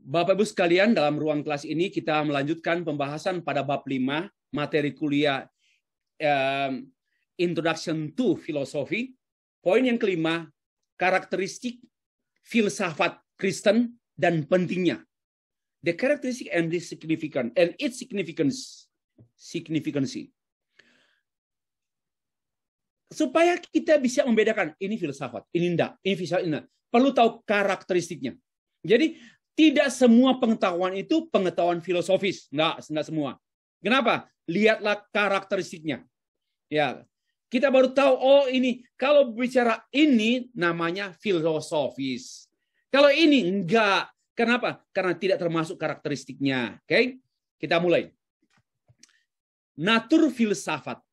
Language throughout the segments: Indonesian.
Bapak Ibu sekalian, dalam ruang kelas ini kita melanjutkan pembahasan pada bab 5 materi kuliah Introduction to Philosophy. Poin yang kelima, karakteristik filsafat Kristen dan pentingnya. The characteristic and the significant and its significance. Supaya kita bisa membedakan ini filsafat, ini enggak, ini filsafat, ini enggak. Perlu tahu karakteristiknya. Jadi tidak semua pengetahuan itu pengetahuan filosofis, enggak semua. Kenapa? Lihatlah karakteristiknya. Ya, kita baru tahu oh ini kalau bicara ini namanya filosofis. Kalau ini enggak. Kenapa? Karena tidak termasuk karakteristiknya. Oke? Kita mulai. Natur filsafat.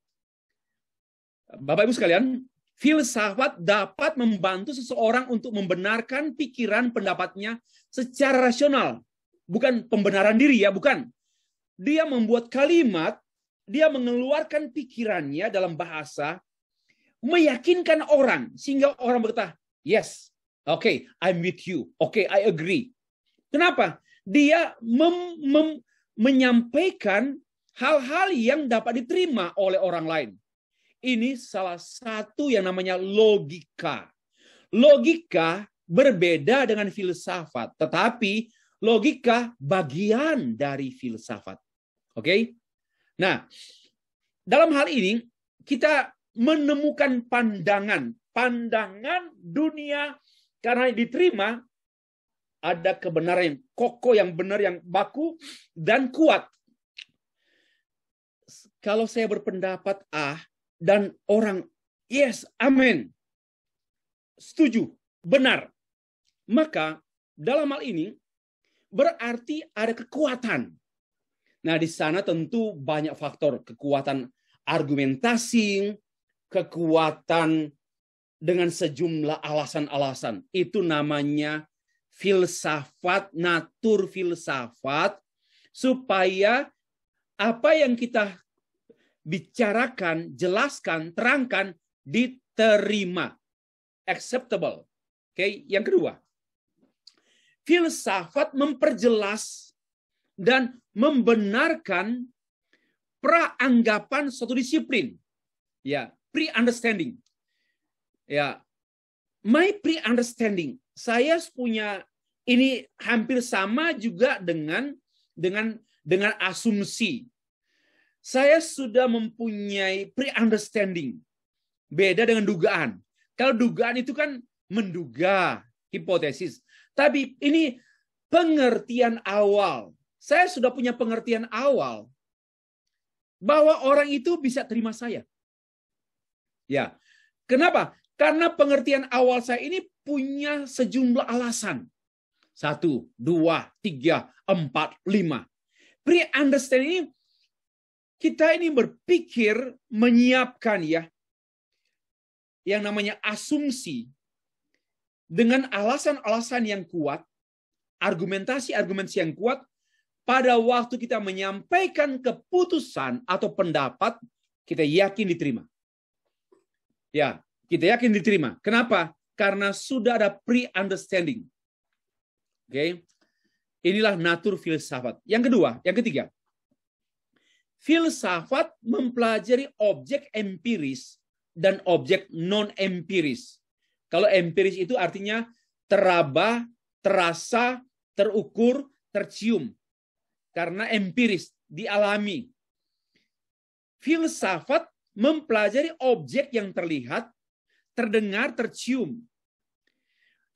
Bapak Ibu sekalian, filsafat dapat membantu seseorang untuk membenarkan pikiran pendapatnya secara rasional. Bukan pembenaran diri ya, bukan. Dia membuat kalimat, dia mengeluarkan pikirannya dalam bahasa, meyakinkan orang, sehingga orang berkata, yes, okay, I'm with you, okay, I agree. Kenapa? Dia menyampaikan hal-hal yang dapat diterima oleh orang lain. Ini salah satu yang namanya logika. Logika berbeda dengan filsafat, tetapi logika bagian dari filsafat. Oke? Nah, dalam hal ini kita menemukan pandangan dunia karena diterima ada kebenaran yang kokoh, yang benar, yang baku dan kuat. Kalau saya berpendapat A dan orang yes, amin, setuju, benar, maka dalam hal ini berarti ada kekuatan. Nah, di sana tentu banyak faktor, kekuatan argumentasi, kekuatan dengan sejumlah alasan-alasan. Itu namanya filsafat, natur filsafat, supaya apa yang kita bicarakan, jelaskan, terangkan, diterima. Acceptable. Oke, yang kedua. Filsafat memperjelas dan membenarkan praanggapan suatu disiplin. Ya, pre-understanding. Ya, my pre-understanding. Saya punya ini hampir sama juga dengan asumsi. Saya sudah mempunyai pre-understanding. Beda dengan dugaan. Kalau dugaan itu kan menduga, hipotesis. Tapi ini pengertian awal. Saya sudah punya pengertian awal bahwa orang itu bisa terima saya. Ya. Kenapa? Karena pengertian awal saya ini punya sejumlah alasan. 1, 2, 3, 4, 5. Pre-understanding ini, kita ini berpikir menyiapkan ya, yang namanya asumsi dengan alasan-alasan yang kuat, argumentasi-argumentasi yang kuat, pada waktu kita menyampaikan keputusan atau pendapat, kita yakin diterima. Ya, kita yakin diterima. Kenapa? Karena sudah ada pre-understanding. Oke. Inilah natur filsafat. Yang kedua, yang ketiga. Filsafat mempelajari objek empiris dan objek non-empiris. Kalau empiris itu artinya teraba, terasa, terukur, tercium. Karena empiris, dialami. Filsafat mempelajari objek yang terlihat, terdengar, tercium.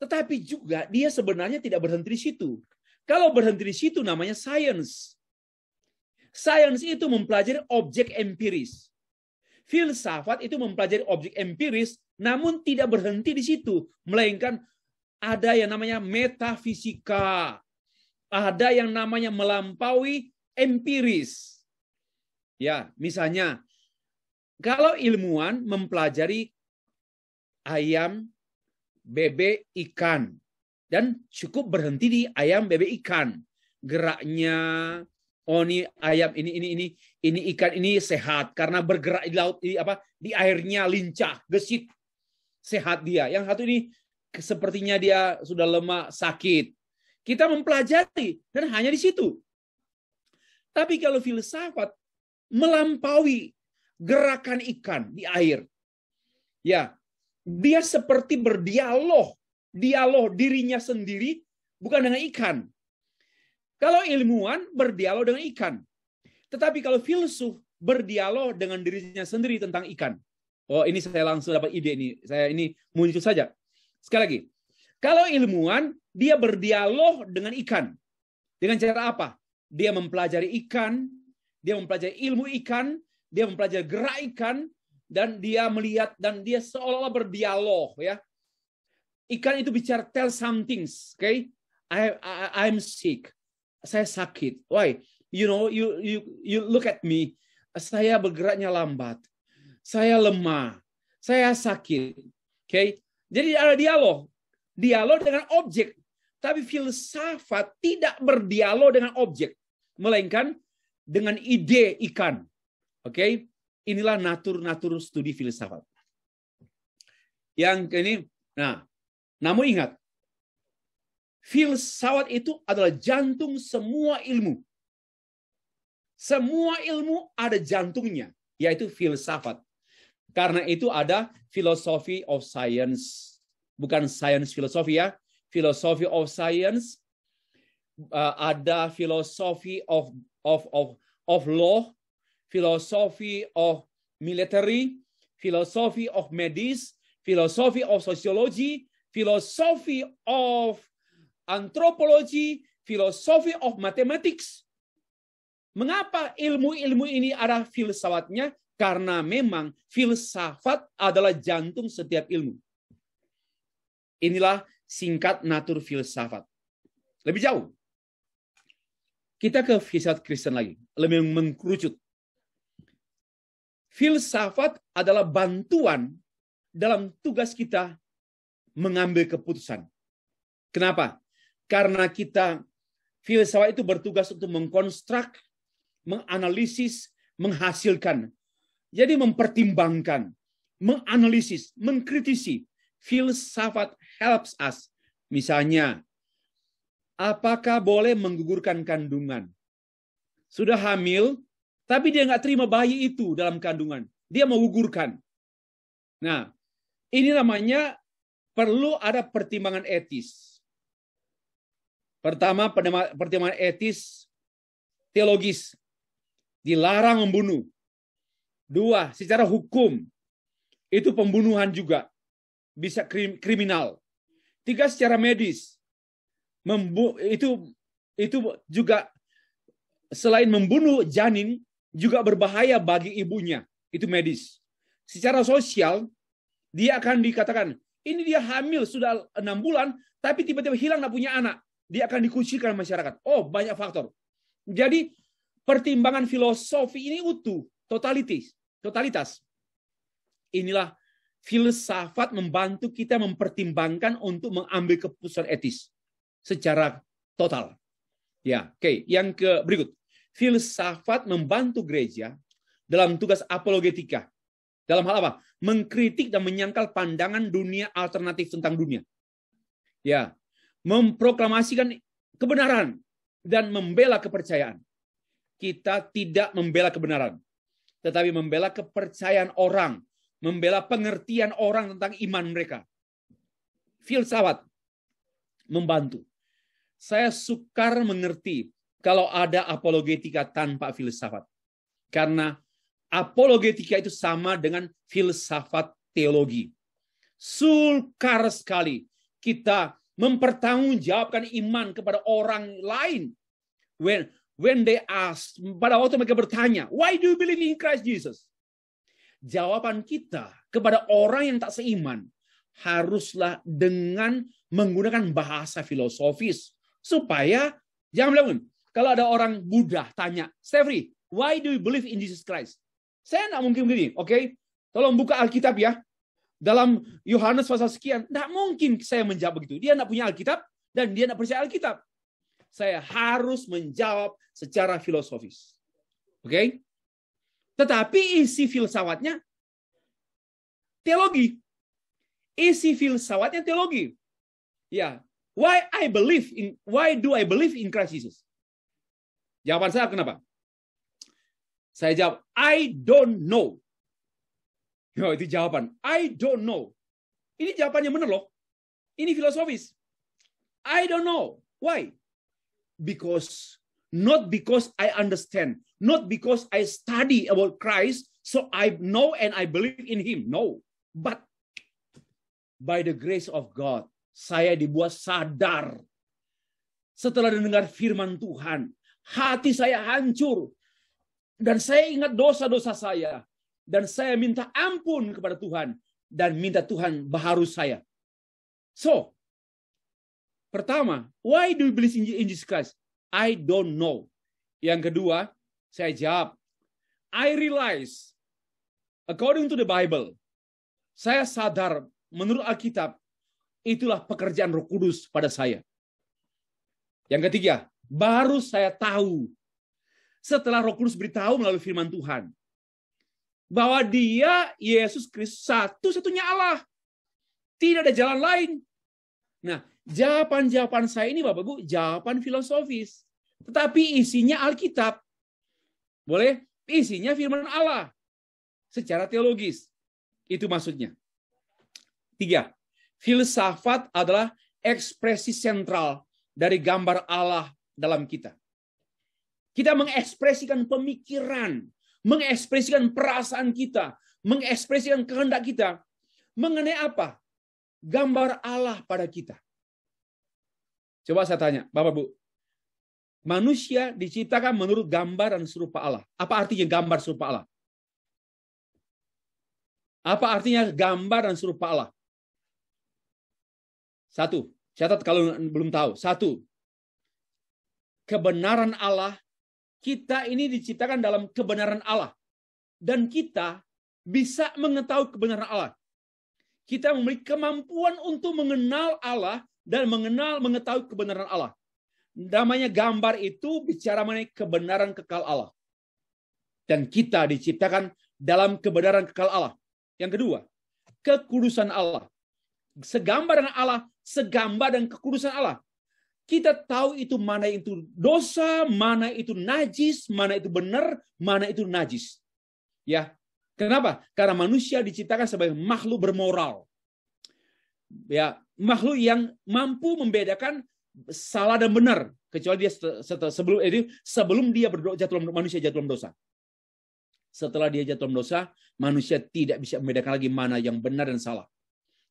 Tetapi juga dia sebenarnya tidak berhenti di situ. Kalau berhenti di situ namanya science. Science itu mempelajari objek empiris. Filsafat itu mempelajari objek empiris, namun tidak berhenti di situ. Melainkan ada yang namanya metafisika. Ada yang namanya melampaui empiris. Ya, misalnya, kalau ilmuwan mempelajari ayam, bebek, ikan, dan cukup berhenti di ayam, bebek, ikan, geraknya, oh ini ayam ini ikan ini sehat karena bergerak di laut di airnya lincah, gesit, sehat dia. Yang satu ini sepertinya dia sudah lemah, sakit. Kita mempelajari dan hanya di situ. Tapi kalau filsafat melampaui gerakan ikan di air. Ya, dia seperti berdialog, dirinya sendiri bukan dengan ikan. Kalau ilmuwan berdialog dengan ikan. Tetapi kalau filsuf berdialog dengan dirinya sendiri tentang ikan. Oh, ini saya langsung dapat ide ini. Saya ini muncul saja. Sekali lagi. Kalau ilmuwan, dia berdialog dengan ikan. Dengan cara apa? Dia mempelajari ikan, dia mempelajari ilmu ikan, dia mempelajari gerak ikan, dan dia melihat, dan dia seolah-olah berdialog. Ya. Ikan itu bicara, tell some things. Okay? I'm sick. Saya sakit. Why? You know, you look at me. Saya bergeraknya lambat. Saya lemah. Saya sakit. Okay? Jadi ada dialog. Dialog dengan objek. Tapi filsafat tidak berdialog dengan objek. Melainkan dengan ide ikan. Oke? Inilah natur studi filsafat. Yang ini, namun ingat, filsafat itu adalah jantung semua ilmu. Semua ilmu ada jantungnya, yaitu filsafat. Karena itu ada philosophy of science. Bukan science filosofi ya. Philosophy of science. Ada philosophy of law. Philosophy of military. Philosophy of medis. Philosophy of sociology. Philosophy of anthropology. Philosophy of mathematics. Mengapa ilmu-ilmu ini ada filsafatnya? Karena memang filsafat adalah jantung setiap ilmu. Inilah singkat natur filsafat. Lebih jauh. Kita ke filsafat Kristen lagi. Lebih mengkerucut. Filsafat adalah bantuan dalam tugas kita mengambil keputusan. Kenapa? Karena filsafat itu bertugas untuk mengkonstruk, menganalisis, menghasilkan. Jadi mempertimbangkan, menganalisis, mengkritisi. Filsafat helps us. Misalnya, apakah boleh menggugurkan kandungan? Sudah hamil, tapi dia nggak terima bayi itu dalam kandungan. Dia mau gugurkan. Nah, ini namanya perlu ada pertimbangan etis. Pertama, pertimbangan etis teologis. Dilarang membunuh. 2, secara hukum. Itu pembunuhan juga. Bisa kriminal. 3, secara medis. Itu juga selain membunuh janin, juga berbahaya bagi ibunya. Itu medis. Secara sosial, dia akan dikatakan, ini dia hamil sudah 6 bulan, tapi tiba-tiba hilang nggak punya anak. Dia akan dikucilkan masyarakat. Oh, banyak faktor. Jadi, pertimbangan filosofi ini utuh, totalitas. Inilah filsafat membantu kita mempertimbangkan untuk mengambil keputusan etis secara total. Ya, oke. Yang berikut. Filsafat membantu gereja dalam tugas apologetika. Dalam hal apa? Mengkritik dan menyangkal pandangan dunia alternatif tentang dunia. Ya, memproklamasikan kebenaran dan membela kepercayaan. Kita tidak membela kebenaran, tetapi membela kepercayaan orang, membela pengertian orang tentang iman mereka. Filsafat membantu. Saya sukar mengerti kalau ada apologetika tanpa filsafat. Karena apologetika itu sama dengan filsafat teologi. Sukar sekali kita mempertanggungjawabkan iman kepada orang lain. When they ask, pada waktu mereka bertanya, why do you believe in Christ Jesus? Jawaban kita kepada orang yang tak seiman haruslah dengan menggunakan bahasa filosofis. Supaya, jangan bilang, kalau ada orang Buddha tanya, Stefri, why do you believe in Jesus Christ? Saya tidak mungkin begini, oke? Tolong buka Alkitab ya. Dalam Yohanes pasal sekian, tidak mungkin saya menjawab begitu. Dia tidak punya Alkitab, dan dia tidak percaya Alkitab. Saya harus menjawab secara filosofis. Oke? Tetapi isi filsafatnya teologi. Isi filsafatnya teologi. Ya, Why do I believe in Christ Jesus? Jawaban saya kenapa? Saya jawab, I don't know. Oh, itu jawaban. I don't know. Ini jawabannya benar loh. Ini filosofis. I don't know. Why? Not because I understand. Not because I study about Christ, so I know and I believe in Him. No. But by the grace of God, saya dibuat sadar. Setelah mendengar firman Tuhan, hati saya hancur. Dan saya ingat dosa-dosa saya. Dan saya minta ampun kepada Tuhan. Dan minta Tuhan baharu saya. So, pertama, why do you believe in Jesus Christ? I don't know. Yang kedua, saya jawab, I realize, according to the Bible, saya sadar, menurut Alkitab, itulah pekerjaan Roh Kudus pada saya. Yang ketiga, baru saya tahu, setelah Roh Kudus beritahu melalui firman Tuhan, bahwa Dia, Yesus Kristus, satu-satunya Allah. Tidak ada jalan lain. Nah, jawaban-jawaban saya ini, Bapak Ibu, jawaban filosofis. Tetapi isinya Alkitab. Boleh? Isinya firman Allah. Secara teologis. Itu maksudnya. 3. Filsafat adalah ekspresi sentral dari gambar Allah dalam kita. Kita mengekspresikan pemikiran, mengekspresikan perasaan kita, mengekspresikan kehendak kita. Mengenai apa? Gambar Allah pada kita. Coba saya tanya, Bapak Bu. Manusia diciptakan menurut gambar dan serupa Allah. Apa artinya gambar serupa Allah? Apa artinya gambar dan serupa Allah? 1. Catat kalau belum tahu. 1. Kebenaran Allah. Kita ini diciptakan dalam kebenaran Allah. Dan kita bisa mengetahui kebenaran Allah. Kita memiliki kemampuan untuk mengenal Allah dan mengetahui kebenaran Allah. Namanya gambar itu bicara mengenai kebenaran kekal Allah. Dan kita diciptakan dalam kebenaran kekal Allah. Yang kedua, kekudusan Allah. Segambar dengan Allah, segambar dengan kekudusan Allah. Kita tahu itu mana itu dosa, mana itu najis, mana itu benar, mana itu najis. Ya, kenapa? Karena manusia diciptakan sebagai makhluk bermoral. Ya, makhluk yang mampu membedakan salah dan benar, kecuali dia sebelum dia manusia jatuh dalam dosa. Setelah dia jatuh dalam dosa, manusia tidak bisa membedakan lagi mana yang benar dan salah.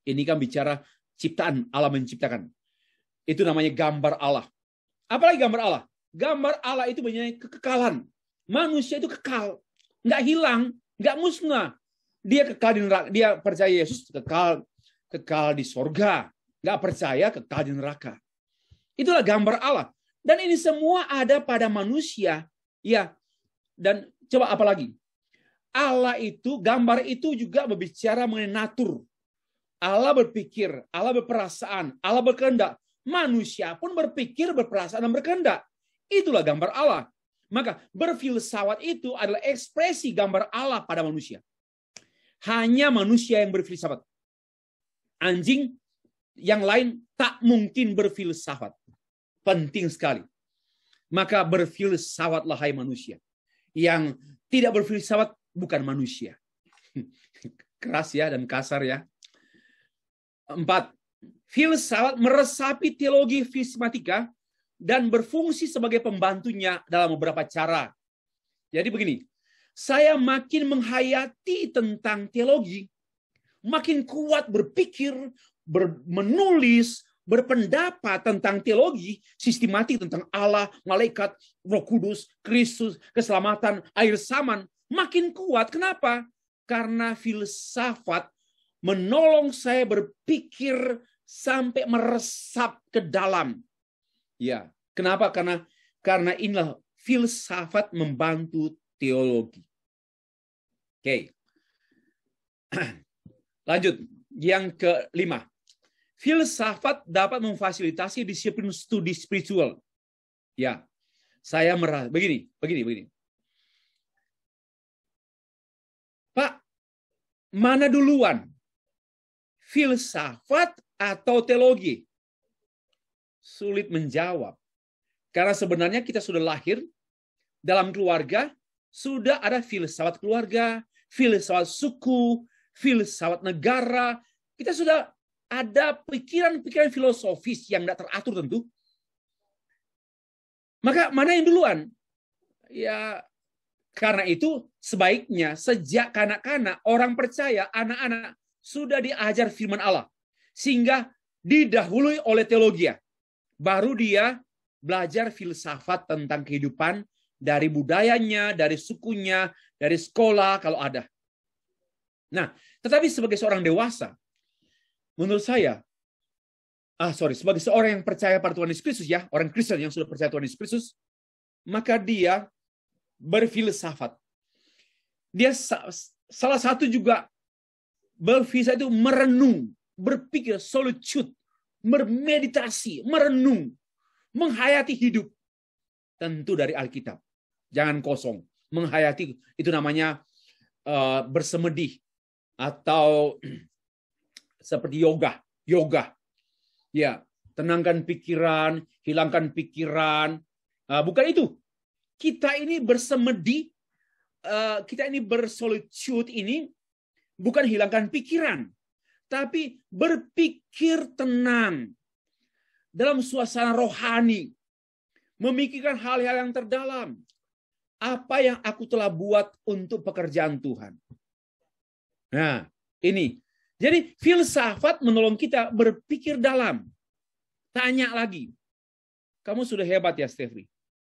Ini kan bicara ciptaan, Allah menciptakan. Itu namanya gambar Allah. Apalagi gambar Allah? Gambar Allah itu mengenai kekekalan. Manusia itu kekal, nggak hilang, nggak musnah. Dia kekal di neraka. Dia percaya Yesus kekal di sorga. Nggak percaya kekal di neraka. Itulah gambar Allah. Dan ini semua ada pada manusia. Ya. Dan coba apa lagi? Allah itu, gambar itu juga berbicara mengenai natur. Allah berpikir, Allah berperasaan, Allah berkehendak. Manusia pun berpikir, berperasaan, dan berkehendak. Itulah gambar Allah. Maka berfilsafat itu adalah ekspresi gambar Allah pada manusia. Hanya manusia yang berfilsafat. Anjing yang lain tak mungkin berfilsafat. Penting sekali. Maka berfilsafatlah hai manusia. Yang tidak berfilsafat bukan manusia. Keras ya dan kasar ya. 4. Filsafat meresapi teologi filsmatika dan berfungsi sebagai pembantunya dalam beberapa cara. Jadi begini, saya makin menghayati tentang teologi, makin kuat berpikir, menulis, berpendapat tentang teologi, sistematik tentang Allah, malaikat, Roh Kudus, Kristus, keselamatan, akhir zaman, makin kuat. Kenapa? Karena filsafat menolong saya berpikir sampai meresap ke dalam. Ya, kenapa? Karena inilah filsafat membantu teologi. Oke. Lanjut, yang kelima. Filsafat dapat memfasilitasi disiplin studi spiritual. Ya, saya merasa begini. Pak, mana duluan? Filsafat atau teologi? sulit menjawab. Karena sebenarnya kita sudah lahir dalam keluarga, sudah ada filsafat keluarga, filsafat suku, filsafat negara. Kita sudah ada pikiran-pikiran filosofis yang tidak teratur tentu. Maka mana yang duluan? Ya, karena itu sebaiknya sejak kanak-kanak orang percaya, anak-anak sudah diajar firman Allah. Sehingga didahului oleh teologi. Baru dia belajar filsafat tentang kehidupan dari budayanya, dari sukunya, dari sekolah kalau ada. Nah, tetapi sebagai seorang dewasa, menurut saya, sebagai seorang yang percaya pada Tuhan Yesus Kristus, ya, orang Kristen yang sudah percaya Tuhan Yesus Kristus, maka dia berfilsafat. Dia salah satu juga berfilsafat itu merenung, berpikir, solitude, bermeditasi, merenung, menghayati hidup. Tentu dari Alkitab. Jangan kosong. Menghayati itu namanya bersemedi atau seperti yoga. Ya, tenangkan pikiran, hilangkan pikiran. Bukan itu. Kita ini bersemedi, kita ini bersolitude ini bukan hilangkan pikiran, tapi berpikir tenang dalam suasana rohani, memikirkan hal-hal yang terdalam. Apa yang aku telah buat untuk pekerjaan Tuhan. Nah, ini. Jadi filsafat menolong kita berpikir dalam. Tanya lagi. Kamu sudah hebat ya, Stefri?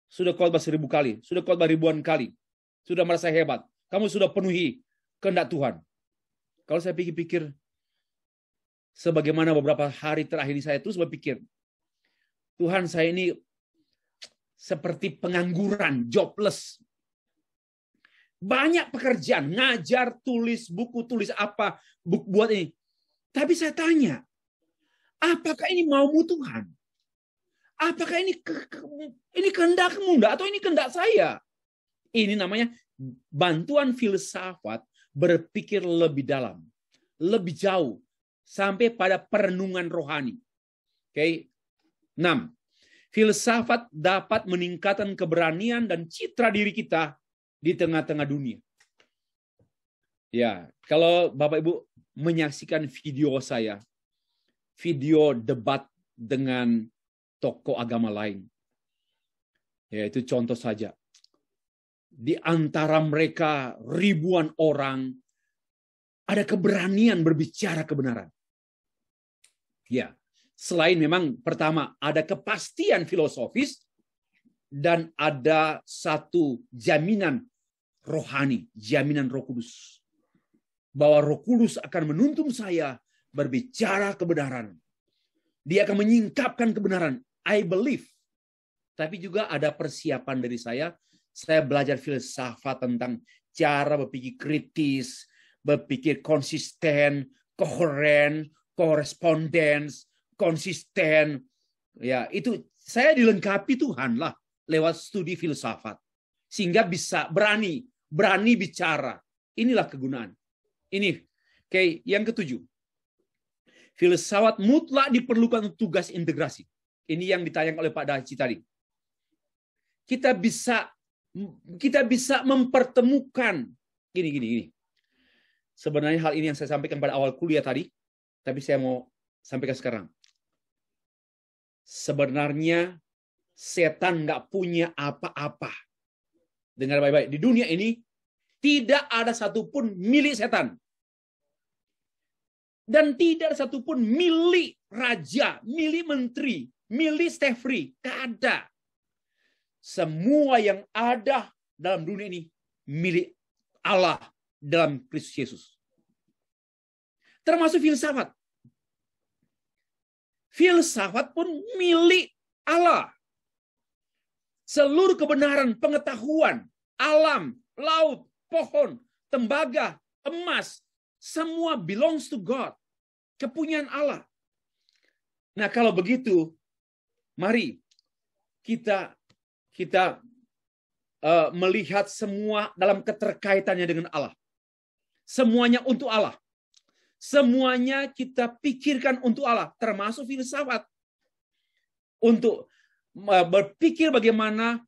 Sudah khotbah 1000 kali, sudah khotbah ribuan kali, sudah merasa hebat. Kamu sudah penuhi kehendak Tuhan. Kalau saya pikir-pikir, sebagaimana beberapa hari terakhir ini saya terus berpikir, Tuhan, saya ini seperti pengangguran, jobless. Banyak pekerjaan, ngajar, tulis, buku, tulis apa, buat ini. Tapi saya tanya, apakah ini maumu Tuhan? Apakah ini kehendak-Mu atau ini kehendak saya? Ini namanya bantuan filsafat berpikir lebih dalam, lebih jauh, sampai pada perenungan rohani. Oke. 6. Filsafat dapat meningkatkan keberanian dan citra diri kita di tengah-tengah dunia. Ya, kalau Bapak Ibu menyaksikan video saya, video debat dengan tokoh agama lain. Ya, itu contoh saja. Di antara mereka ribuan orang ada keberanian berbicara kebenaran. Ya, selain memang pertama ada kepastian filosofis dan ada satu jaminan rohani, jaminan Roh Kudus. Bahwa Roh Kudus akan menuntun saya berbicara kebenaran. Dia akan menyingkapkan kebenaran. I believe. Tapi juga ada persiapan dari saya. Saya belajar filsafat tentang cara berpikir kritis, berpikir konsisten, koheren, korespondens, konsisten. Ya, itu saya dilengkapi Tuhan lah lewat studi filsafat. Sehingga bisa berani bicara. Inilah kegunaan. Ini, oke, yang ketujuh. Filsafat mutlak diperlukan untuk tugas integrasi. Ini yang ditayang oleh Pak Daci tadi. Kita bisa mempertemukan gini. Sebenarnya hal ini yang saya sampaikan pada awal kuliah tadi, tapi saya mau sampaikan sekarang. Sebenarnya setan nggak punya apa-apa. Dengar baik-baik. Di dunia ini tidak ada satupun milik setan. Dan tidak ada satupun milik raja, milik menteri, milik Stefri. Tidak ada. Semua yang ada dalam dunia ini milik Allah dalam Kristus Yesus. Termasuk filsafat. Filsafat pun milik Allah. Seluruh kebenaran, pengetahuan, alam, laut, pohon, tembaga, emas, semua belongs to God. Kepunyaan Allah. Nah, kalau begitu, mari kita melihat semua dalam keterkaitannya dengan Allah. Semuanya untuk Allah. Semuanya kita pikirkan untuk Allah, termasuk filsafat. untuk berpikir bagaimana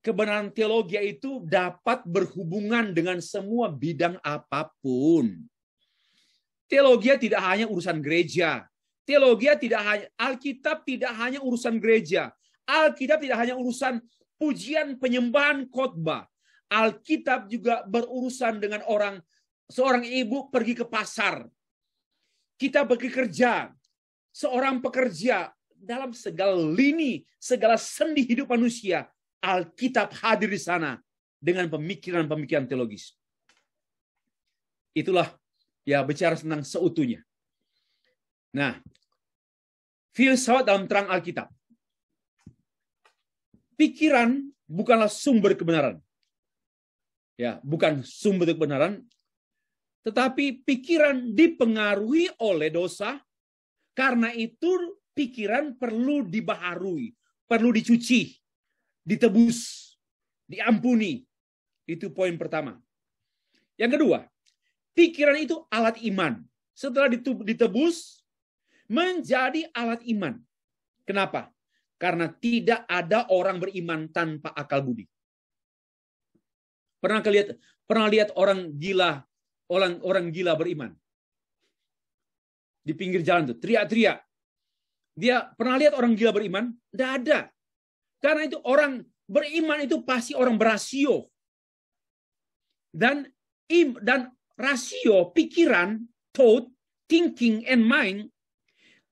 kebenaran teologi itu dapat berhubungan dengan semua bidang apapun. Teologi tidak hanya urusan gereja. Teologi tidak hanya Alkitab, tidak hanya urusan gereja. Alkitab tidak hanya urusan pujian, penyembahan, khotbah. Alkitab juga berurusan dengan seorang ibu pergi ke pasar. Kita pergi kerja. Seorang pekerja dalam segala lini, segala sendi hidup manusia. Alkitab hadir di sana dengan pemikiran-pemikiran teologis. Itulah ya bicara tentang seutuhnya. Nah, filsafat dalam terang Alkitab. Pikiran bukanlah sumber kebenaran. Ya, bukan sumber kebenaran, tetapi pikiran dipengaruhi oleh dosa. Karena itu pikiran perlu dibaharui, perlu dicuci, ditebus, diampuni. Itu poin pertama. Yang kedua, pikiran itu alat iman. Setelah ditebus, menjadi alat iman. Kenapa? Karena tidak ada orang beriman tanpa akal budi. Pernah lihat orang gila beriman? Di pinggir jalan tuh, teriak-teriak. Dia pernah lihat orang gila beriman? Tidak ada. Karena itu orang beriman itu pasti orang berasio. Dan rasio, pikiran, thought, thinking, and mind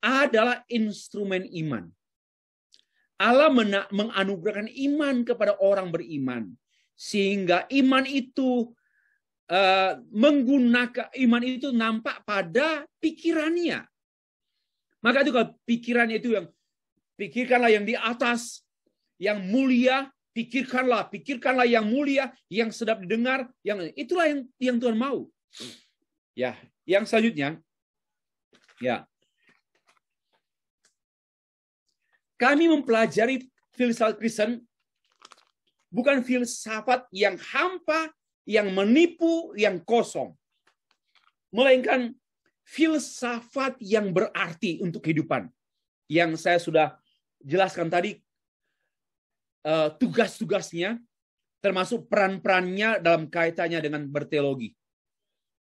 adalah instrumen iman. Allah menganugerahkan iman kepada orang beriman. Sehingga iman itu nampak pada pikirannya. Maka itu kalau pikirannya itu pikirkanlah yang di atas, yang mulia, pikirkanlah yang mulia, yang sedap didengar, itulah yang Tuhan mau. Ya, yang selanjutnya, ya. Kami mempelajari filsafat Kristen bukan filsafat yang hampa, yang menipu, yang kosong. Melainkan filsafat yang berarti untuk kehidupan. Yang saya sudah jelaskan tadi, tugas-tugasnya, termasuk peran-perannya dalam kaitannya dengan berteologi.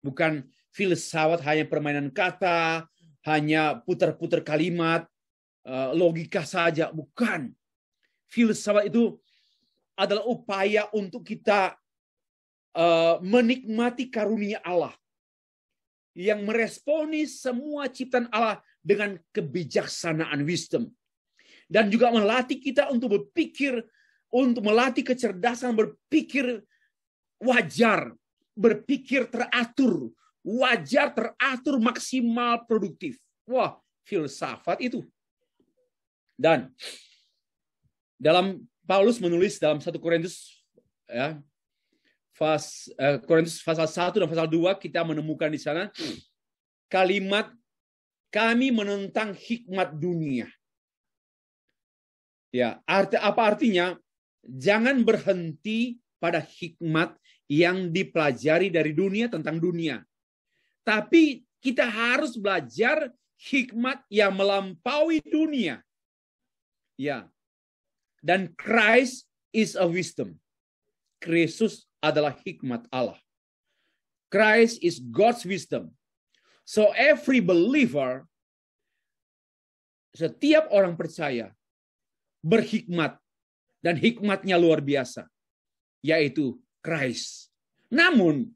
Bukan filsafat hanya permainan kata, hanya putar-putar kalimat, logika saja. Bukan. Filsafat itu adalah upaya untuk kita menikmati karunia Allah yang meresponi semua ciptaan Allah dengan kebijaksanaan wisdom. Dan juga melatih kita untuk berpikir, untuk melatih kecerdasan berpikir wajar, berpikir teratur, wajar, teratur, maksimal, produktif. Wah, filsafat itu. Dan dalam Paulus menulis dalam 1 Korintus ya, Korintus pasal 1 dan pasal 2 kita menemukan di sana kalimat kami menentang hikmat dunia. Ya, apa artinya? Jangan berhenti pada hikmat yang dipelajari dari dunia tentang dunia. Tapi kita harus belajar hikmat yang melampaui dunia. Ya. Dan Christ is a wisdom. Kristus adalah hikmat Allah. Christ is God's wisdom. So every believer, setiap orang percaya berhikmat dan hikmatnya luar biasa, yaitu Christ. Namun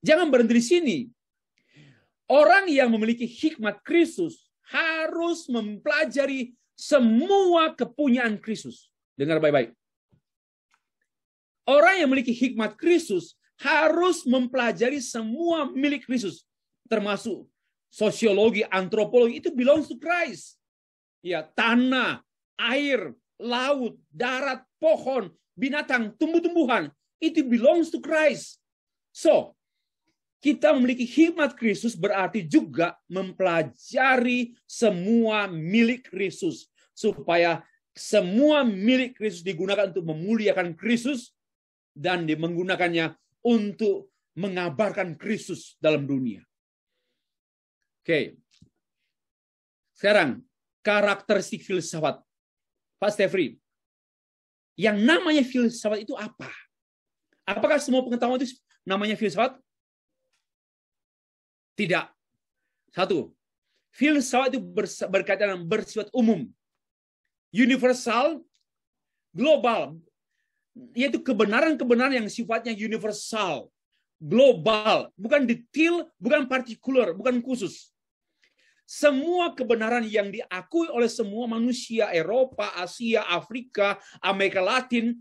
jangan berhenti di sini. Orang yang memiliki hikmat Kristus harus mempelajari semua kepunyaan Kristus. Dengar baik-baik. Orang yang memiliki hikmat Kristus harus mempelajari semua milik Kristus, termasuk sosiologi, antropologi, itu belongs to Christ. Ya, tanah, air, laut, darat, pohon, binatang, tumbuh-tumbuhan, itu belongs to Christ. So, kita memiliki hikmat Kristus berarti juga mempelajari semua milik Kristus. Supaya semua milik Kristus digunakan untuk memuliakan Kristus dan menggunakannya untuk mengabarkan Kristus dalam dunia. Oke. Sekarang, karakteristik filsafat Pak Stefri, yang namanya filsafat itu apa? Apakah semua pengetahuan itu namanya filsafat? Tidak. Satu, filsafat itu berkaitan dengan bersifat umum, universal, global, yaitu kebenaran-kebenaran yang sifatnya universal, global, bukan detail, bukan partikular, bukan khusus. Semua kebenaran yang diakui oleh semua manusia, Eropa, Asia, Afrika, Amerika Latin,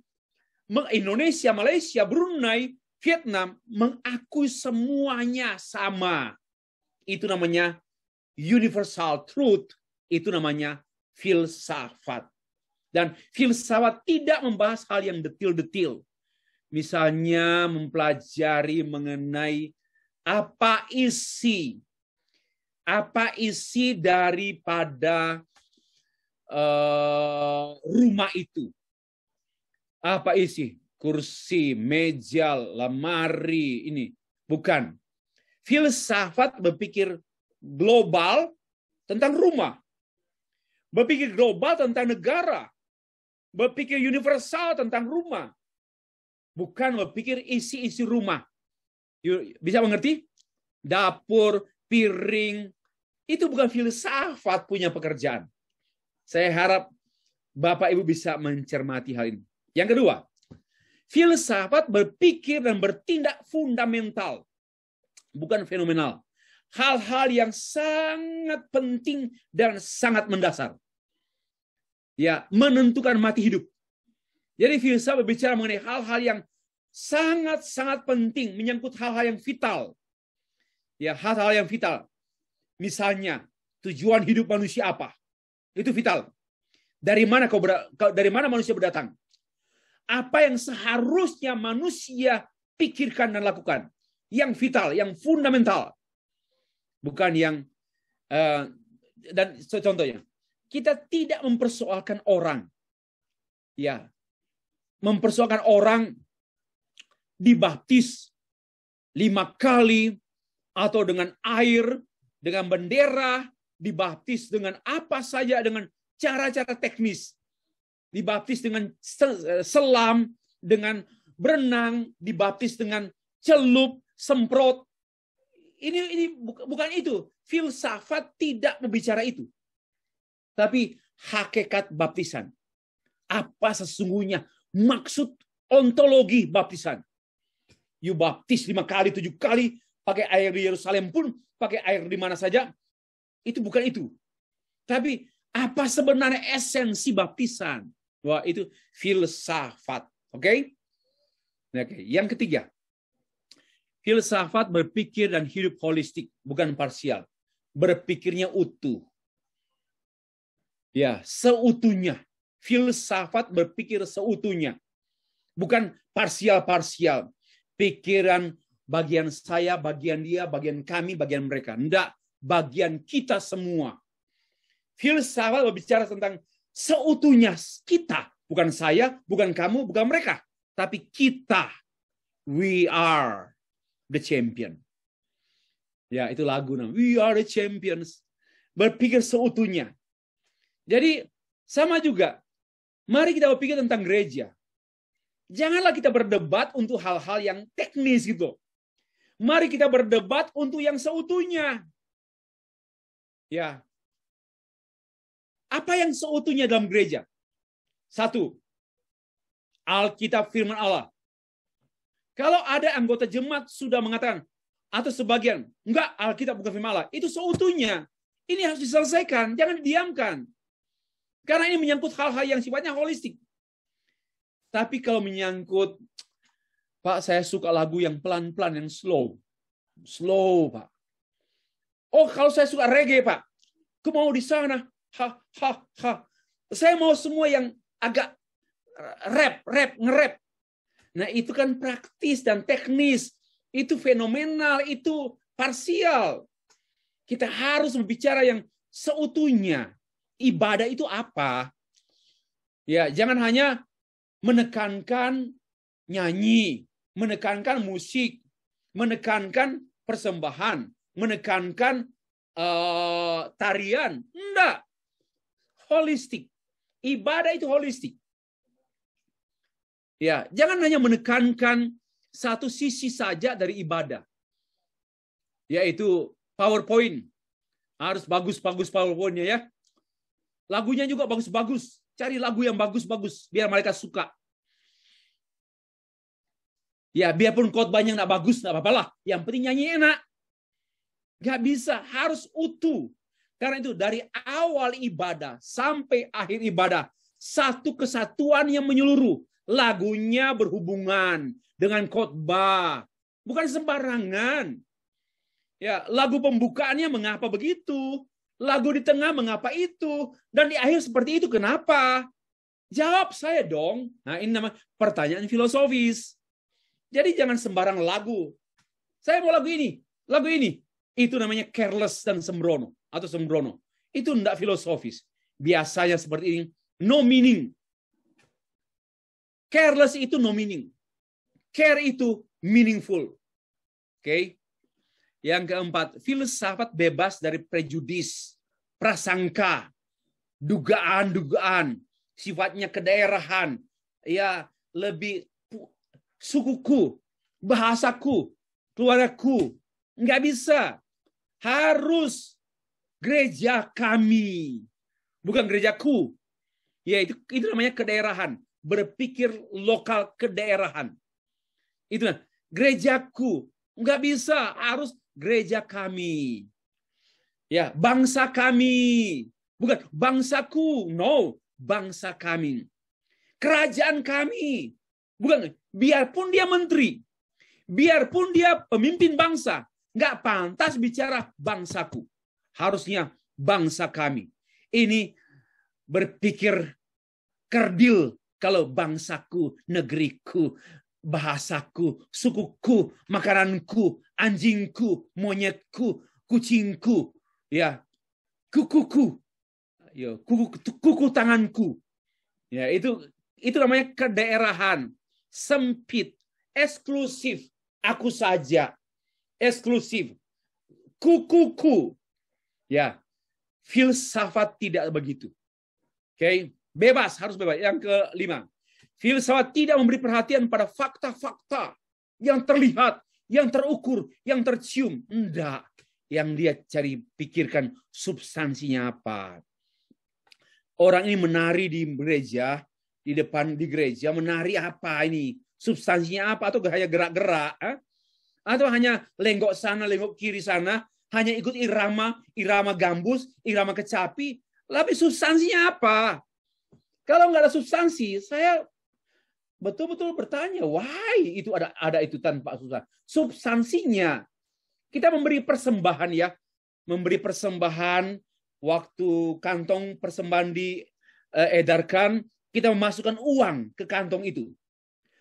Indonesia, Malaysia, Brunei, Vietnam, mengakui semuanya sama. Itu namanya universal truth, itu namanya filsafat. Dan filsafat tidak membahas hal yang detil-detil. Misalnya mempelajari mengenai apa isi daripada rumah itu. Apa isi? Kursi, meja, lemari, ini. Bukan. Filsafat berpikir global tentang rumah. Berpikir global tentang negara. Berpikir universal tentang rumah. Bukan berpikir isi-isi rumah. Bisa mengerti? Dapur, piring. Itu bukan filsafat punya pekerjaan. Saya harap Bapak Ibu bisa mencermati hal ini. Yang kedua, filsafat berpikir dan bertindak fundamental. Bukan fenomenal. Hal-hal yang sangat penting dan sangat mendasar. Ya, menentukan mati hidup. Jadi filsafat berbicara mengenai hal-hal yang sangat-sangat penting, menyangkut hal-hal yang vital. Ya, hal-hal yang vital. Misalnya, tujuan hidup manusia apa? Itu vital. Dari mana manusia berdatang? Apa yang seharusnya manusia pikirkan dan lakukan? Yang vital, yang fundamental. Bukan yang dan contohnya, kita tidak mempersoalkan orang. Ya. Mempersoalkan orang dibaptis 5 kali atau dengan air, dengan bendera, dibaptis dengan apa saja, dengan cara-cara teknis. Dibaptis dengan selam, dengan berenang, dibaptis dengan celup, semprot. Ini bukan itu. Filsafat tidak berbicara itu. Tapi hakikat baptisan. Apa sesungguhnya maksud ontologi baptisan? You baptis 5 kali, 7 kali, pakai air di Yerusalem pun, pakai air di mana saja. Itu bukan itu. Tapi apa sebenarnya esensi baptisan? Wah, itu filsafat. Oke? Oke. Yang ketiga. Filsafat berpikir dan hidup holistik, bukan parsial. Berpikirnya utuh. Ya, seutuhnya. Filsafat berpikir seutuhnya. Bukan parsial-parsial. Pikiran bagian saya, bagian dia, bagian kami, bagian mereka. Tidak, bagian kita semua. Filsafat berbicara tentang seutuhnya kita. Bukan saya, bukan kamu, bukan mereka. Tapi kita. We are the champion. Ya, itu lagu namanya. We are the champions. Berpikir seutuhnya. Jadi, sama juga. Mari kita berpikir tentang gereja. Janganlah kita berdebat untuk hal-hal yang teknis gitu. Mari kita berdebat untuk yang seutuhnya. Ya. Apa yang seutuhnya dalam gereja? 1. Alkitab firman Allah. Kalau ada anggota jemaat sudah mengatakan, atau sebagian, enggak, Alkitab bukan firman Allah. Itu seutuhnya. Ini harus diselesaikan, jangan didiamkan. Karena ini menyangkut hal-hal yang sifatnya holistik. Tapi kalau menyangkut, Pak, saya suka lagu yang pelan-pelan, yang slow. Slow, Pak. Oh, kalau saya suka reggae, Pak. Aku mau di sana. Saya mau semua yang agak nge-rap. Nah, itu kan praktis dan teknis. Itu fenomenal, itu parsial. Kita harus berbicara yang seutuhnya. Ibadah itu apa? Ya, jangan hanya menekankan nyanyi, menekankan musik, menekankan persembahan, menekankan tarian. Enggak. Holistik. Ibadah itu holistik. Ya, jangan hanya menekankan satu sisi saja dari ibadah. Yaitu PowerPoint. Harus bagus-bagus PowerPoint-nya ya. Lagunya juga bagus-bagus. Cari lagu yang bagus-bagus biar mereka suka. Ya, biarpun khotbahnya nggak bagus, nggak apa-apa lah. Yang penting nyanyi enak. Nggak bisa, harus utuh. Karena itu dari awal ibadah sampai akhir ibadah, satu kesatuan yang menyeluruh. Lagunya berhubungan dengan khotbah. Bukan sembarangan. Ya, lagu pembukaannya mengapa begitu? Lagu di tengah mengapa itu? Dan di akhir seperti itu kenapa? Jawab saya dong. Nah, ini namanya pertanyaan filosofis. Jadi jangan sembarang lagu. Saya mau lagu ini, lagu ini. Itu namanya careless dan sembrono atau sembrono. Itu tidak filosofis. Biasanya seperti ini, no meaning. Careless itu no meaning. Care itu meaningful. Oke. Yang keempat, filsafat bebas dari prejudis, prasangka, dugaan-dugaan, sifatnya kedaerahan, ya lebih sukuku, bahasaku, keluargaku. Nggak bisa. Harus gereja kami. Bukan gerejaku. Ya, itu namanya kedaerahan. Berpikir lokal kedaerahan. Itu gerejaku. Nggak bisa. Harus gereja kami. Ya, bangsa kami. Bukan bangsaku. No. Bangsa kami. Kerajaan kami. Bukan. Biarpun dia menteri. Biarpun dia pemimpin bangsa. Nggak pantas bicara bangsaku. Harusnya bangsa kami. Ini berpikir kerdil kalau bangsaku, negeriku, bahasaku, sukuku, makananku, anjingku, monyetku, kucingku, ya, kukuku, ya, kuku tanganku. Ya, itu namanya kedaerahan, sempit, eksklusif, aku saja, eksklusif, kukuku. Ya, filsafat tidak begitu. Oke, bebas, harus bebas. Yang kelima, filsafat tidak memberi perhatian pada fakta-fakta yang terlihat, yang terukur, yang tercium. Enggak. Yang dia cari pikirkan substansinya apa. Orang ini menari di gereja, di depan di gereja, menari apa ini? Substansinya apa? Atau hanya gerak-gerak? Atau hanya lenggok sana, lenggok kiri sana, hanya ikut irama gambus, irama kecapi. Tapi substansinya apa? Kalau nggak ada substansi, saya betul-betul bertanya, why itu ada itu tanpa substansi? Substansinya, kita memberi persembahan ya, memberi persembahan waktu kantong persembahan diedarkan, kita memasukkan uang ke kantong itu.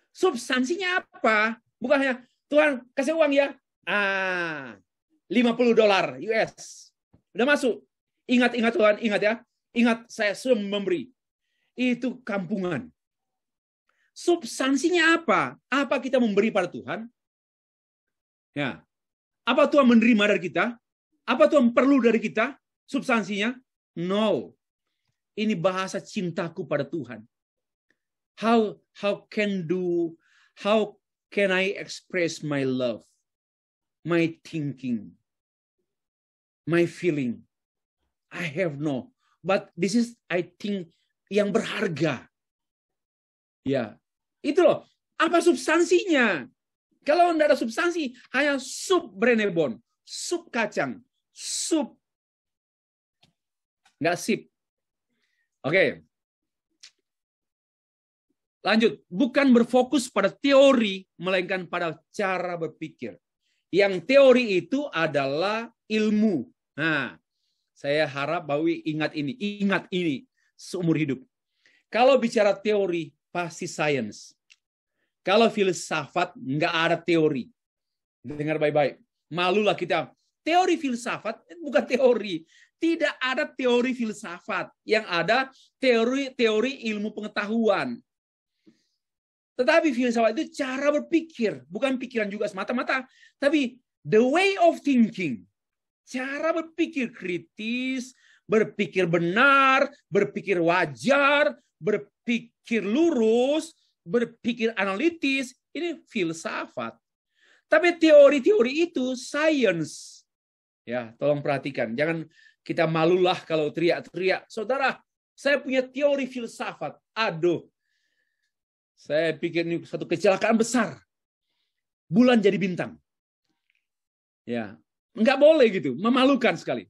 Substansinya apa? Bukan hanya Tuhan kasih uang ya, $50 US. Udah masuk. Ingat Tuhan, ingat ya. Ingat saya sudah memberi. Itu kampungan. Substansinya apa? Apa kita memberi pada Tuhan? Ya. Apa Tuhan menerima dari kita? Apa Tuhan perlu dari kita? Substansinya? No. Ini bahasa cintaku pada Tuhan. How can I express my love, my thinking, my feeling? I have no. But this is, I think, yang berharga. Ya, itu loh. Apa substansinya? Kalau tidak ada substansi, hanya sup brenebon, sup kacang, sup. Nggak sip. Oke. Lanjut. Bukan berfokus pada teori, melainkan pada cara berpikir. Yang teori itu adalah ilmu. Nah, saya harap bahwa ingat ini seumur hidup. Kalau bicara teori, pasti sains. Kalau filsafat, nggak ada teori. Dengar baik-baik. Malulah kita. Teori filsafat bukan teori. Tidak ada teori filsafat. Yang ada teori ilmu pengetahuan. Tetapi filsafat itu cara berpikir. Bukan pikiran juga semata-mata. Tapi the way of thinking. Cara berpikir kritis, berpikir benar, berpikir wajar, berpikir lurus, berpikir analitis. Ini filsafat. Tapi teori-teori itu science. Ya, tolong perhatikan. Jangan kita malulah kalau teriak-teriak. Saudara, saya punya teori filsafat. Aduh, saya pikir ini satu kecelakaan besar. Bulan jadi bintang. Ya, nggak boleh gitu. Memalukan sekali.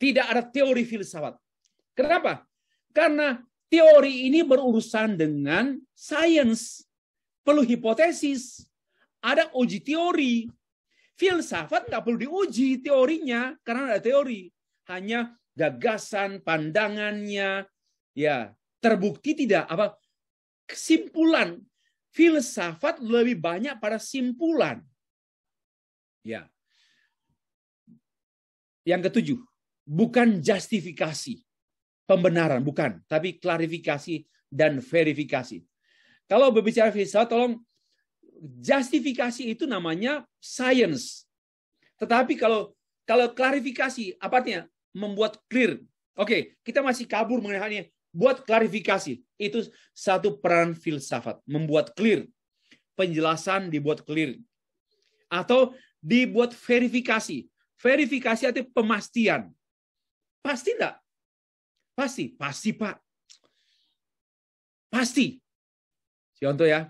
Tidak ada teori filsafat. Kenapa? Karena teori ini berurusan dengan sains. Perlu hipotesis. Ada uji teori. Filsafat nggak perlu diuji teorinya karena ada teori. Hanya gagasan, pandangannya, ya terbukti tidak apa kesimpulan. Filsafat lebih banyak pada simpulan. Ya. Yang ketujuh, bukan justifikasi, pembenaran, bukan, tapi klarifikasi dan verifikasi. Kalau berbicara filsafat, tolong. Justifikasi itu namanya science. Tetapi kalau klarifikasi, apa artinya? Membuat clear. Oke, kita masih kabur mengenai hal ini. Buat klarifikasi. Itu satu peran filsafat. Membuat clear. Penjelasan dibuat clear. Atau dibuat verifikasi. Verifikasi itu pemastian. Pasti enggak? Pasti. Pasti, Pak. Pasti. Contoh ya.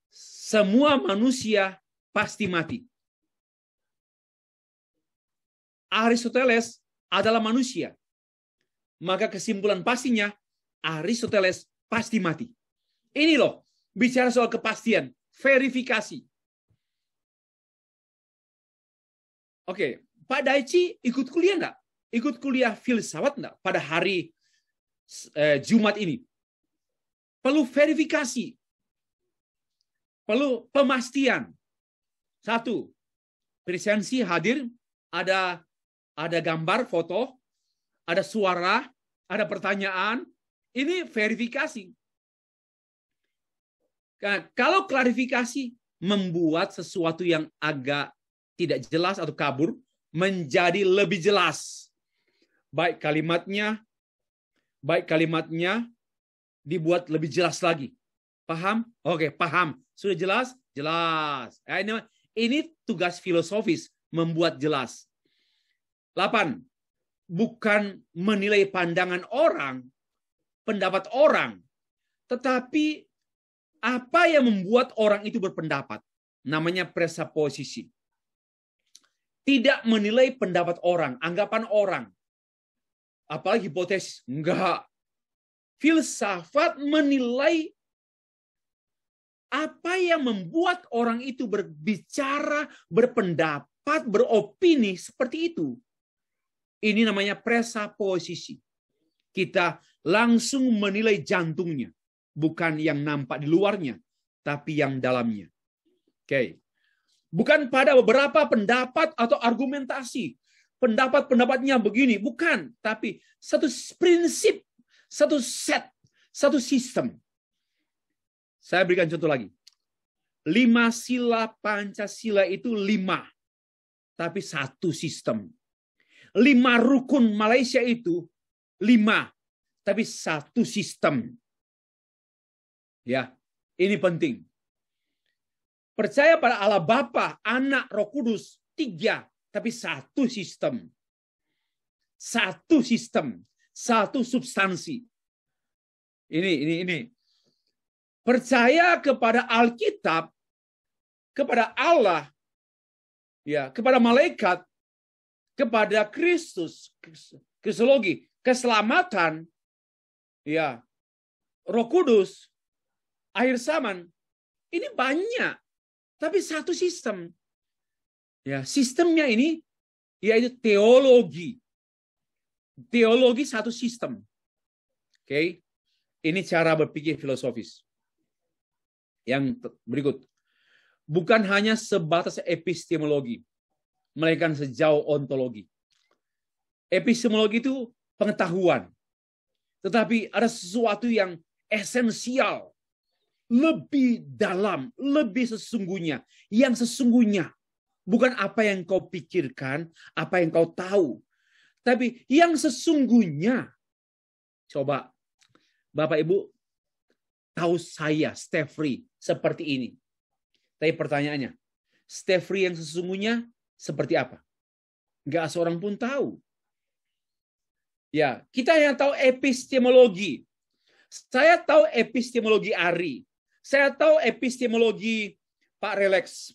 Semua manusia pasti mati. Aristoteles adalah manusia. Maka kesimpulan pastinya Aristoteles pasti mati. Ini loh, bicara soal kepastian, verifikasi. Oke, Pak Daichi ikut kuliah enggak? Ikut kuliah filsafat enggak pada hari Jumat ini? Perlu verifikasi. Perlu pemastian. Satu, presensi hadir, ada gambar, foto, ada suara, ada pertanyaan. Ini verifikasi. Kalau klarifikasi membuat sesuatu yang agak tidak jelas atau kabur menjadi lebih jelas. Baik kalimatnya dibuat lebih jelas lagi. Paham? Oke, paham. Sudah jelas? Jelas. Ini tugas filosofis, membuat jelas. 8. Bukan menilai pandangan orang, pendapat orang, tetapi apa yang membuat orang itu berpendapat. Namanya presuposisi. Tidak menilai pendapat orang, anggapan orang. Apalagi hipotesis. Enggak. Filsafat menilai apa yang membuat orang itu berbicara, berpendapat, beropini seperti itu. Ini namanya presuposisi. Kita langsung menilai jantungnya. Bukan yang nampak di luarnya, tapi yang dalamnya. Oke. Bukan pada beberapa pendapat atau argumentasi. Pendapat-pendapatnya begini. Bukan. Tapi satu prinsip, satu set, satu sistem. Saya berikan contoh lagi. 5 sila Pancasila itu 5. Tapi satu sistem. 5 rukun Malaysia itu 5. Tapi satu sistem. Ya, ini penting. Percaya pada Allah Bapa, Anak, Roh Kudus 3. Tapi satu sistem. Satu sistem. Satu substansi. Ini. Percaya kepada Alkitab, kepada Allah, ya, kepada malaikat, kepada Kristus, kristologi, keselamatan, ya, Roh Kudus, akhir zaman. Ini banyak, tapi satu sistem. Ya, sistemnya ini yaitu teologi. Teologi satu sistem. Oke. Ini cara berpikir filosofis. Yang berikut. Bukan hanya sebatas epistemologi, melainkan sejauh ontologi. Epistemologi itu pengetahuan. Tetapi ada sesuatu yang esensial, lebih dalam, lebih sesungguhnya, yang sesungguhnya, Bukan apa yang kau pikirkan, apa yang kau tahu. Tapi yang sesungguhnya. Coba, Bapak Ibu, tahu saya, Steffrey, seperti ini. Tapi pertanyaannya, Steffrey yang sesungguhnya seperti apa? Nggak seorang pun tahu. Ya, kita yang tahu epistemologi. Saya tahu epistemologi Ari. Saya tahu epistemologi Pak Relax.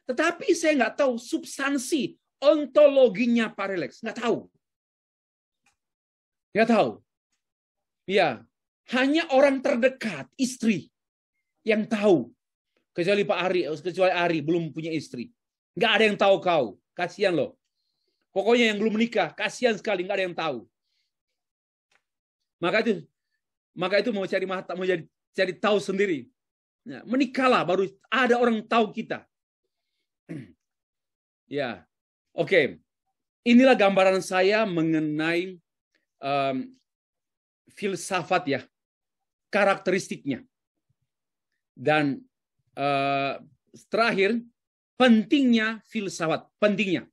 Tetapi saya nggak tahu substansi ontologinya Pak Relax. Nggak tahu. Nggak tahu. Ya, hanya orang terdekat, istri, yang tahu. Kecuali Pak Ari, kecuali Ari belum punya istri. Nggak ada yang tahu kau. Kasihan loh. Pokoknya yang belum menikah, kasihan sekali, nggak ada yang tahu. Maka itu mau cari mata, mau cari tahu sendiri. Ya, menikahlah baru ada orang tahu kita. Ya, oke. Inilah gambaran saya mengenai filsafat ya, karakteristiknya. Dan terakhir, pentingnya filsafat, pentingnya.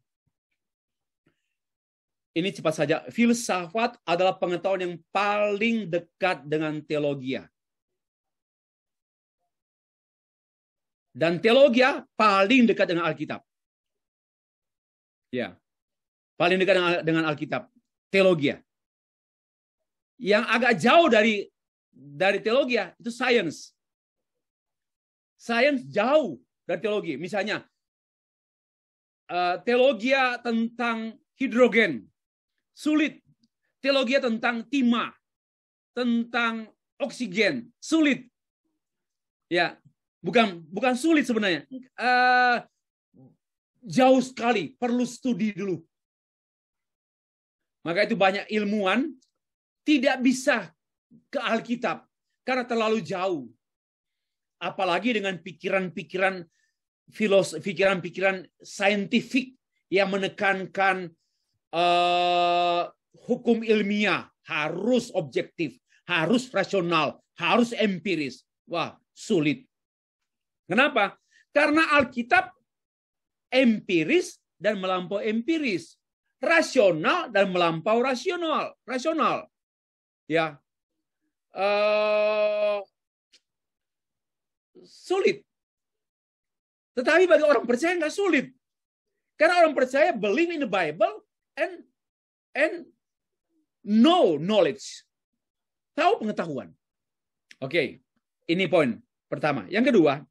Ini cepat saja. Filsafat adalah pengetahuan yang paling dekat dengan teologia. Dan teologia paling dekat dengan Alkitab. Ya. Paling dekat dengan Alkitab. Teologia. Yang agak jauh dari teologia itu science. Science jauh dari teologi. Misalnya teologia tentang hidrogen. Sulit. Teologi tentang timah, tentang oksigen, sulit. Ya, bukan sulit sebenarnya. Jauh sekali, perlu studi dulu. Maka itu banyak ilmuwan tidak bisa ke Alkitab karena terlalu jauh. Apalagi dengan pikiran-pikiran saintifik yang menekankan hukum ilmiah harus objektif, harus rasional, harus empiris. Wah, sulit. Kenapa? Karena Alkitab empiris dan melampau empiris, rasional dan melampau rasional. Ya, sulit. Tetapi bagi orang percaya nggak sulit, karena orang percaya believe in the Bible and know knowledge. Tahu pengetahuan. Oke, ini poin pertama. Yang kedua,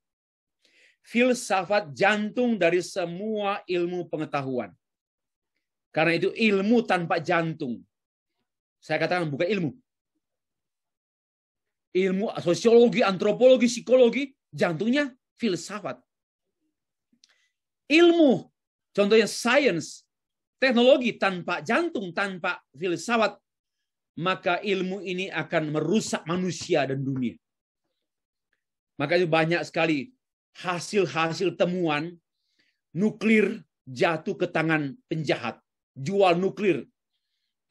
filsafat jantung dari semua ilmu pengetahuan. Karena itu ilmu tanpa jantung. Saya katakan bukan ilmu. Ilmu sosiologi, antropologi, psikologi, jantungnya filsafat. Ilmu, contohnya science, teknologi tanpa jantung, tanpa filsafat, maka ilmu ini akan merusak manusia dan dunia. Maka itu banyak sekali hasil-hasil temuan nuklir jatuh ke tangan penjahat, jual nuklir.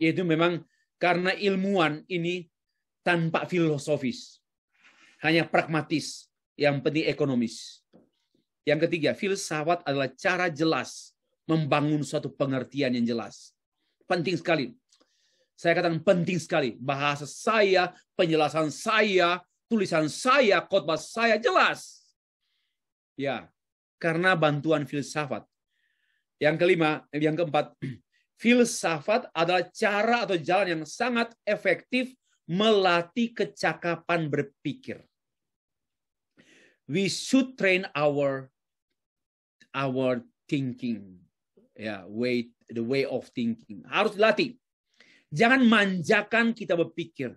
Yaitu memang karena ilmuwan ini tanpa filosofis, hanya pragmatis, yang penting ekonomis. Yang ketiga, filsafat adalah cara jelas membangun suatu pengertian yang jelas. Penting sekali. Saya katakan penting sekali. Bahasa saya, penjelasan saya, tulisan saya, khotbah saya jelas. Ya, karena bantuan filsafat. Yang keempat, filsafat adalah cara atau jalan yang sangat efektif melatih kecakapan berpikir. We should train our thinking. Ya, the way of thinking. Harus dilatih. Jangan manjakan kita berpikir.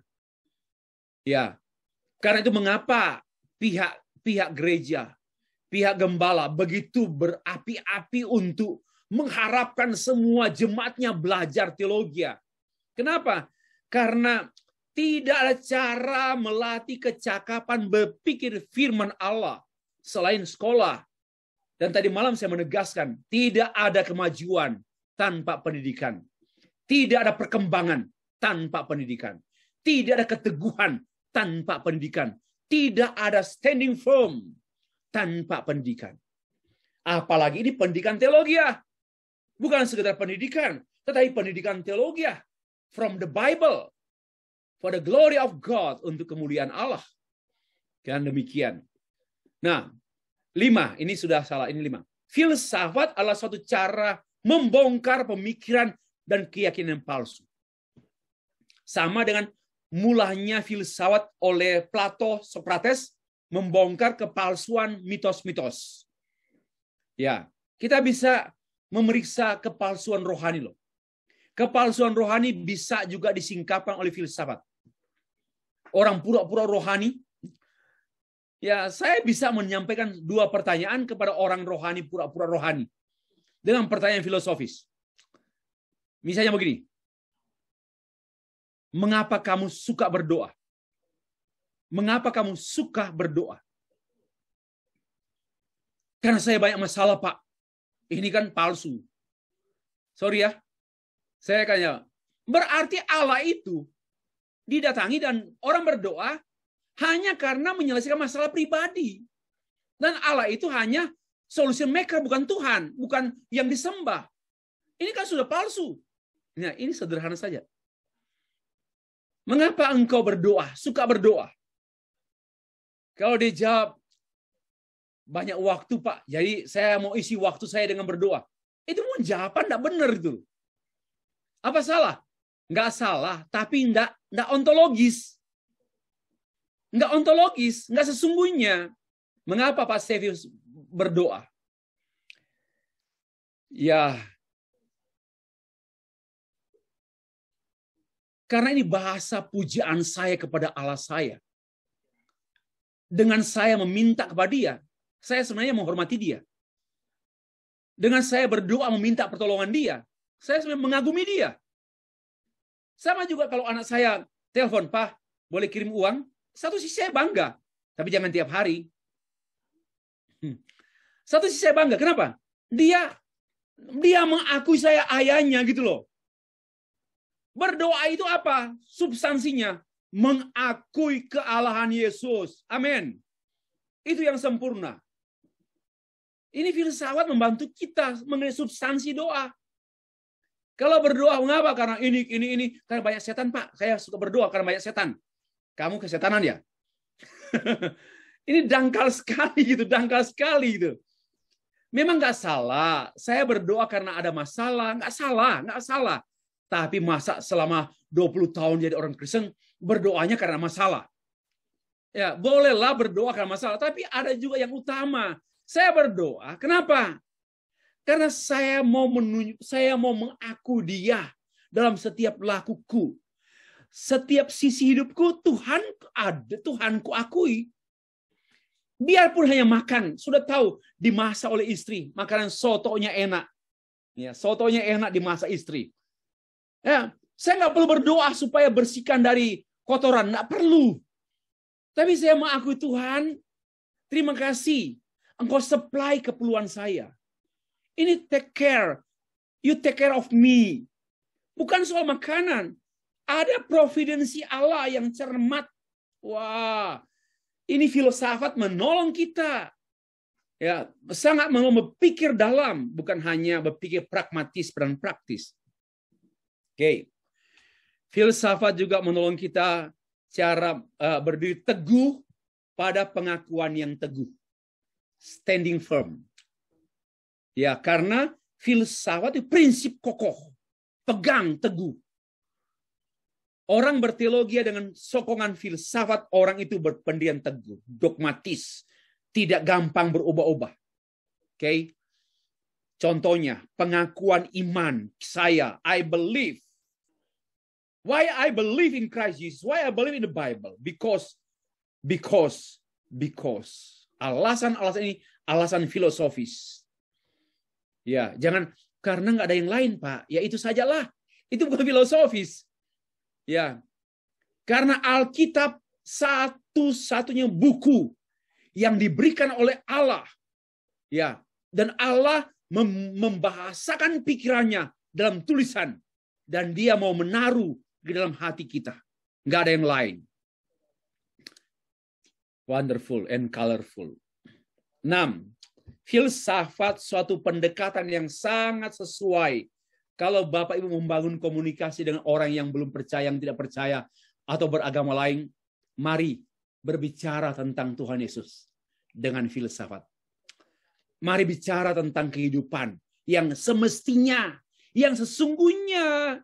Ya. Karena itu mengapa pihak gereja, pihak gembala begitu berapi-api untuk mengharapkan semua jemaatnya belajar teologi. Kenapa? Karena tidak ada cara melatih kecakapan berpikir firman Allah selain sekolah. Dan tadi malam saya menegaskan, tidak ada kemajuan tanpa pendidikan. Tidak ada perkembangan tanpa pendidikan. Tidak ada keteguhan tanpa pendidikan. Tidak ada standing firm tanpa pendidikan. Apalagi ini pendidikan teologi. Bukan sekedar pendidikan, tetapi pendidikan teologi from the Bible for the glory of God, untuk kemuliaan Allah. Kan demikian. Nah, 5, ini sudah salah, ini 5. Filsafat adalah suatu cara membongkar pemikiran dan keyakinan palsu. Sama dengan mulanya filsafat oleh Plato, Socrates, membongkar kepalsuan mitos-mitos. Ya, kita bisa memeriksa kepalsuan rohani loh. Kepalsuan rohani bisa juga disingkapkan oleh filsafat. Orang pura-pura rohani. Ya, saya bisa menyampaikan 2 pertanyaan kepada orang rohani, pura-pura rohani. Dengan pertanyaan filosofis. Misalnya begini. Mengapa kamu suka berdoa? Mengapa kamu suka berdoa? Karena saya banyak masalah, Pak. Ini kan palsu. Sorry ya. Saya kayaknya. Berarti Allah itu didatangi dan orang berdoa hanya karena menyelesaikan masalah pribadi. Dan Allah itu hanya solution maker, bukan Tuhan. Bukan yang disembah. Ini kan sudah palsu. Nah, ini sederhana saja. Mengapa engkau berdoa? Suka berdoa? Kalau dia jawab, banyak waktu, Pak. Jadi saya mau isi waktu saya dengan berdoa. Itu pun jawaban enggak benar itu. Apa salah? Enggak salah, tapi enggak ontologis. Enggak ontologis, enggak sesungguhnya. Mengapa Pak Stevius berdoa? Ya, karena ini bahasa pujaan saya kepada Allah saya. Dengan saya meminta kepada Dia, saya sebenarnya menghormati Dia. Dengan saya berdoa meminta pertolongan Dia, saya sebenarnya mengagumi Dia. Sama juga kalau anak saya telepon, Pak, boleh kirim uang? Satu sisi saya bangga, tapi jangan tiap hari. Satu sisi saya bangga, kenapa? Dia mengakui saya ayahnya gitu loh. Berdoa itu apa? Substansinya mengakui kealahan Yesus. Amin. Itu yang sempurna. Ini filsafat membantu kita mengenai substansi doa. Kalau berdoa, mengapa? Karena ini. Karena banyak setan, Pak. Saya suka berdoa karena banyak setan. Kamu kesetanan ya? Ini dangkal sekali gitu. Dangkal sekali gitu. Memang nggak salah. Saya berdoa karena ada masalah. Nggak salah. Tapi masa selama 20 tahun jadi orang Kristen, berdoanya karena masalah. Ya, bolehlah berdoa karena masalah. Tapi ada juga yang utama. Saya berdoa, kenapa? Karena saya mau mengaku Dia dalam setiap lakuku. Setiap sisi hidupku, Tuhanku akui. Biarpun hanya makan, sudah tahu dimasak oleh istri, makanan sotonya enak. Ya, sotonya enak dimasak istri. Ya, saya nggak perlu berdoa supaya bersihkan dari kotoran, nggak perlu. Tapi saya mengakui Tuhan, terima kasih. Engkau supply keperluan saya. Ini take care. You take care of me. Bukan soal makanan. Ada providensi Allah yang cermat. Wah, ini filsafat menolong kita. Ya, sangat mau berpikir dalam, bukan hanya berpikir pragmatis dan praktis. Oke. Filsafat juga menolong kita cara berdiri teguh pada pengakuan yang teguh. Standing firm. Ya, karena filsafat itu prinsip kokoh. Pegang teguh. Orang berteologi dengan sokongan filsafat, orang itu berpendirian teguh. Dogmatis. Tidak gampang berubah-ubah. Oke. Contohnya, pengakuan iman saya. I believe. Why I believe in Christ Jesus? Why I believe in the Bible? Because. Alasan-alasan ini alasan filosofis. Ya, jangan karena nggak ada yang lain, Pak. Ya itu sajalah. Itu bukan filosofis. Ya. Karena Alkitab satu-satunya buku yang diberikan oleh Allah. Ya, dan Allah membahasakan pikirannya dalam tulisan dan Dia mau menaruh di dalam hati kita. Nggak ada yang lain. Wonderful and colorful. 6. filsafat, suatu pendekatan yang sangat sesuai. Kalau Bapak Ibu membangun komunikasi dengan orang yang belum percaya, yang tidak percaya, atau beragama lain, mari berbicara tentang Tuhan Yesus dengan filsafat. Mari bicara tentang kehidupan yang semestinya, yang sesungguhnya.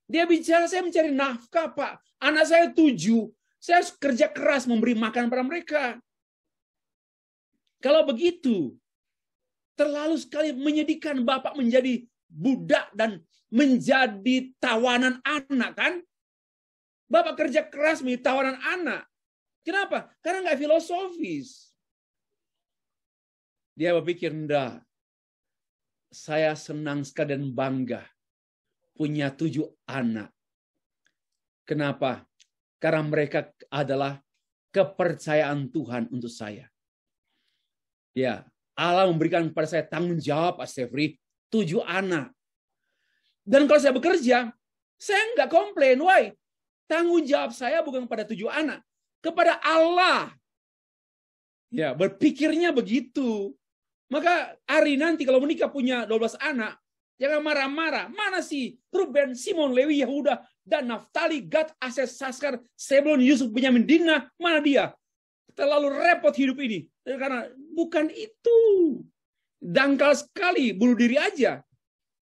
Dia bicara, saya mencari nafkah, Pak. Anak saya 7. Saya harus kerja keras memberi makan pada mereka. Kalau begitu, terlalu sekali menyedihkan Bapak menjadi budak dan menjadi tawanan anak, kan? Bapak kerja keras menjadi tawanan anak. Kenapa? Karena nggak filosofis. Dia berpikir, enggak. Saya senang sekali dan bangga punya 7 anak. Kenapa? Karena mereka adalah kepercayaan Tuhan untuk saya. Ya, Allah memberikan kepada saya tanggung jawab, Pak Stefri, 7 anak. Dan kalau saya bekerja, saya nggak komplain. Why? Tanggung jawab saya bukan kepada 7 anak, kepada Allah. Ya, berpikirnya begitu. Maka hari nanti kalau menikah punya 12 anak, jangan marah-marah. Mana sih Ruben, Simon, Lewi, Yehuda, dan Naftali, Gad, Aser, Saskar, Sebulon, Yusuf, Benyamin, Dina? Mana dia? Terlalu repot hidup ini. Karena bukan itu. Dangkal sekali, bunuh diri aja.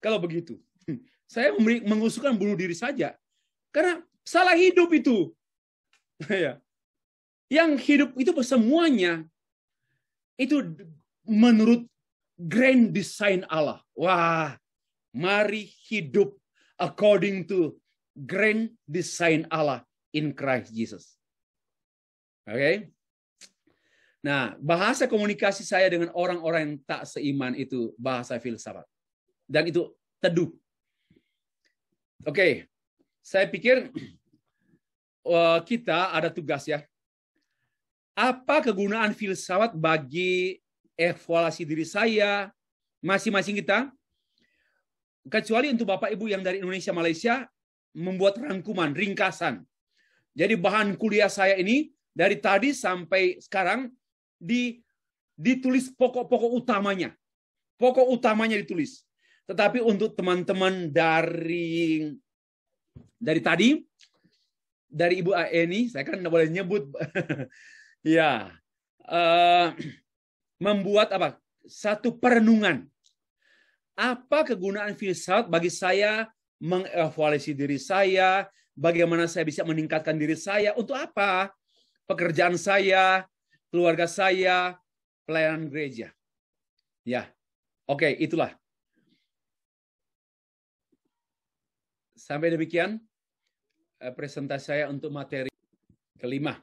Kalau begitu. Saya mengusulkan bunuh diri saja. Karena salah hidup itu. Yang hidup itu semuanya, itu menurut grand design Allah. Wah, mari hidup according to grand design Allah in Christ Jesus. Oke. Nah, bahasa komunikasi saya dengan orang-orang yang tak seiman itu bahasa filsafat. Dan itu teduh. Oke. Saya pikir kita ada tugas ya. Apa kegunaan filsafat bagi evaluasi diri saya, masing-masing kita? Kecuali untuk Bapak Ibu yang dari Indonesia, Malaysia, membuat rangkuman, ringkasan. Jadi bahan kuliah saya ini, dari tadi sampai sekarang, ditulis pokok-pokok utamanya. Pokok utamanya ditulis. Tetapi untuk teman-teman dari tadi, dari Ibu Aeni, saya kan tidak boleh nyebut. Ya, membuat apa? Satu perenungan. Apa kegunaan filsafat bagi saya mengevaluasi diri saya, bagaimana saya bisa meningkatkan diri saya, untuk apa? Pekerjaan saya, keluarga saya, pelayanan gereja. Ya, oke, itulah. Sampai demikian presentasi saya untuk materi kelima.